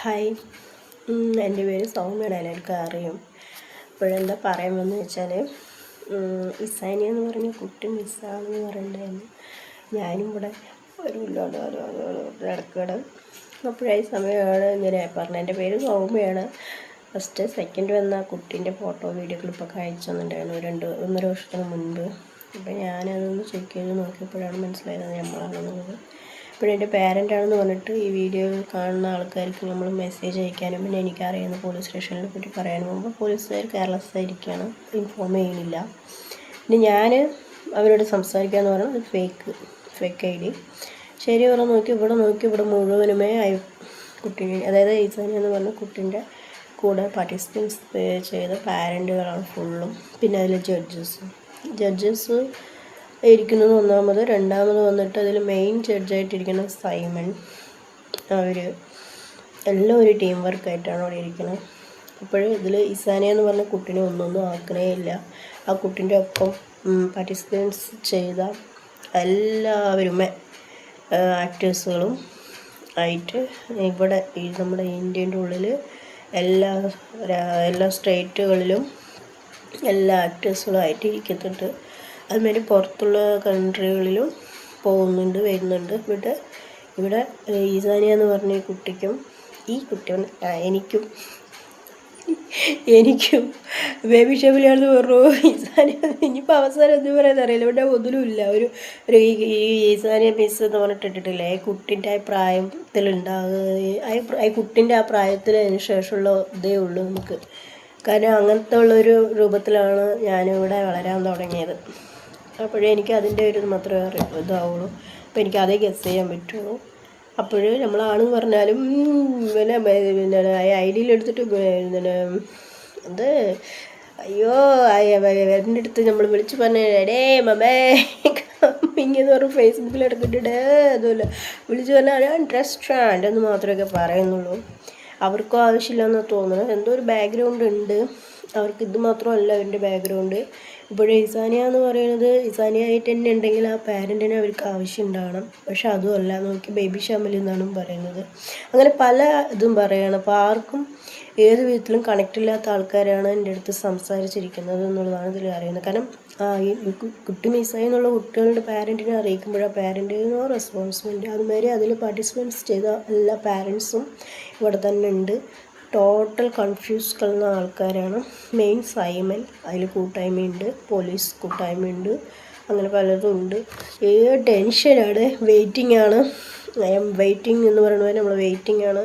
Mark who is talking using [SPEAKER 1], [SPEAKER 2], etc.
[SPEAKER 1] Hi, എൻ്റെ പേര് സൗമ്യയാണ്. എല്ലാവർക്കും അറിയും. ഇപ്പോഴെന്താ പറയുന്നതെന്ന് വെച്ചാൽ, ഇസാനി എന്ന് പറഞ്ഞ കുട്ടി മിസ്സാണെന്ന് പറയണ്ടായിരുന്നു. ഞാനും ഇവിടെ ഒരു ഇടക്കിടെ അപ്പോഴായി സമയമാണ് ഇങ്ങനെ പറഞ്ഞത്. എൻ്റെ പേര് സൗമ്യയാണ്. ഫസ്റ്റ് സെക്കൻഡ് വന്ന കുട്ടീൻ്റെ ഫോട്ടോ വീഡിയോ ക്ലിപ്പൊക്കെ അയച്ചു തന്നിട്ടുണ്ടായിരുന്നു 1.5 വർഷത്തിന് മുൻപ്. അപ്പോൾ ഞാനതൊന്ന് ചെക്ക് ചെയ്ത് നോക്കിയപ്പോഴാണ് മനസ്സിലായത് നമ്മളാണെന്നുള്ളത്. ഇപ്പോഴെൻ്റെ പാരൻ്റാണെന്ന് പറഞ്ഞിട്ട് ഈ വീഡിയോ കാണുന്ന ആൾക്കാർക്ക് നമ്മൾ മെസ്സേജ് അയക്കാനും പിന്നെ എനിക്കറിയുന്ന പോലീസ് സ്റ്റേഷനിൽ പറ്റി പറയാനും മുമ്പ് പോലീസുകാർ കെയർലെസ് ആയിരിക്കുകയാണ്, ഇൻഫോം ചെയ്യുന്നില്ല. പിന്നെ ഞാൻ അവരോട് സംസാരിക്കാമെന്ന് പറഞ്ഞാൽ അത് ഫേക്ക് ഐ ഡി. ശരി നോക്കി ഇവിടെ മുഴുവനുമേ കുട്ടി, അതായത് ഇസാനി എന്ന് പറഞ്ഞ കുട്ടീൻ്റെ കൂടെ പാർട്ടിസിപ്പൻസ് ചെയ്ത പാരൻറ്റുകളാണ് ഫുള്ളും. പിന്നെ അതിൽ ജഡ്ജസ് ഇരിക്കുന്നത് ഒന്നാമത്. രണ്ടാമത് വന്നിട്ട് അതിൽ മെയിൻ ജഡ്ജായിട്ടിരിക്കുന്ന സൈമൺ. അവർ എല്ലാം ഒരു ടീം വർക്കായിട്ടാണ് അവിടെ ഇരിക്കുന്നത്. അപ്പോൾ ഇതിൽ ഇസാനിയ എന്ന് പറഞ്ഞ കുട്ടീനെ ഒന്നും ആക്കണേ ഇല്ല. ആ കുട്ടീൻ്റെ ഒപ്പം പാർട്ടിസിപ്പൻസ് ചെയ്ത എല്ലാവരുമേ ആക്ടേഴ്സുകളും ആയിട്ട് ഇവിടെ ഈ നമ്മുടെ ഇന്ത്യൻ്റെ ഉള്ളിൽ എല്ലാ സ്റ്റേറ്റുകളിലും എല്ലാ ആക്ടേഴ്സുകളും ആയിട്ട് ഇരിക്കുന്നുണ്ട്. അതുമാതിരി പുറത്തുള്ള കൺട്രികളിലും പോകുന്നുണ്ട്, വരുന്നുണ്ട്. ഇവിടെ ഇസാനിയ എന്ന് പറഞ്ഞ കുട്ടിക്കും എനിക്കും ബേബി ഷെബിലാണെന്ന് പറഞ്ഞു. ഇസാനിയ ഇനിയിപ്പോൾ അവസാനം എന്ത് പറയാന്ന് അറിയില്ല. ഇവിടെ ഒന്നിലുമില്ല. ഒരു ഇസാനിയ മിസ് എന്ന് പറഞ്ഞിട്ടിട്ടില്ലേ, കുട്ടീൻ്റെ ആ പ്രായത്തിലുണ്ടാകുക, കുട്ടീൻ്റെ ആ പ്രായത്തിന് ശേഷമുള്ള ഇതേ ഉള്ളൂ നമുക്ക്. കാരണം അങ്ങനത്തെ ഉള്ളൊരു രൂപത്തിലാണ് ഞാനിവിടെ വളരാൻ തുടങ്ങിയത്. അപ്പോഴേ എനിക്ക് അതിൻ്റെ ഒരു മാത്രമേ ഇതാവുള്ളൂ. അപ്പോൾ എനിക്ക് അതേ ഗസ് ചെയ്യാൻ പറ്റുള്ളൂ. അപ്പോൾ നമ്മളാണെന്ന് പറഞ്ഞാലും പിന്നെ ഐ ഡിയിൽ എടുത്തിട്ട് അത് എൻ്റെ അടുത്ത് നമ്മൾ വിളിച്ച് പറഞ്ഞേ ഡേ മമ്മേ ഇങ്ങനെ പറഞ്ഞ് ഫേസ്ബുക്കിൽ എടുത്തിട്ട് അതുമല്ല വിളിച്ച് പറഞ്ഞാൽ ഞാൻ ഇൻട്രസ്റ്റഡ് എന്ന് മാത്രമേ പറയുന്നുള്ളൂ. അവർക്കും ആവശ്യമില്ലെന്ന് തോന്നുന്നത്. എന്തോ ഒരു ബാക്ക്ഗ്രൗണ്ട് ഉണ്ട് അവർക്ക്. ഇത് മാത്രമല്ല അവരുടെ ബാക്ക്ഗ്രൗണ്ട്. ഇപ്പോഴേ ഇസാനിയ എന്ന് പറയുന്നത് ഇസാനിയ ആയിട്ട് തന്നെ ഉണ്ടെങ്കിൽ ആ പാരൻറ്റിനെ അവർക്ക് ആവശ്യം ഉണ്ടാകണം. പക്ഷെ അതുമല്ല, നോക്കി ബേബി ഷാമൽ എന്നാണ് പറയുന്നത്. അങ്ങനെ പല ഇതും പറയുകയാണ്. അപ്പോൾ ആർക്കും ഏത് വിധത്തിലും കണക്റ്റ് ഇല്ലാത്ത ആൾക്കാരാണ് എൻ്റെ അടുത്ത് സംസാരിച്ചിരിക്കുന്നത് എന്നുള്ളതാണ് ഇതിൽ അറിയുന്നത്. കാരണം ഈ കുട്ടി മിസ്സായി എന്നുള്ള കുട്ടികളുടെ പാരൻറ്റിനെ അറിയിക്കുമ്പോൾ ആ പാരൻറ്റിനോ റെസ്പോൺസിബിലിറ്റി. അതുമാതിരി അതിൽ പാർട്ടിസിപ്പൻസ് ചെയ്ത എല്ലാ പാരൻസും ഇവിടെ തന്നെ ഉണ്ട്. ടോട്ടൽ കൺഫ്യൂസ് കളയുന്ന ആൾക്കാരാണ്. മെയിൻ സൈമൻ, അതിൽ കൂട്ടായ്മയുണ്ട്, പോലീസ് കൂട്ടായ്മയുണ്ട്, അങ്ങനെ പലതും ഉണ്ട്. ടെൻഷനാണ്, വെയിറ്റിംഗ് ആണ്. ഐ എം വെയിറ്റിംഗ് എന്ന് പറയുന്നത് നമ്മൾ വെയിറ്റിംഗ് ആണ്.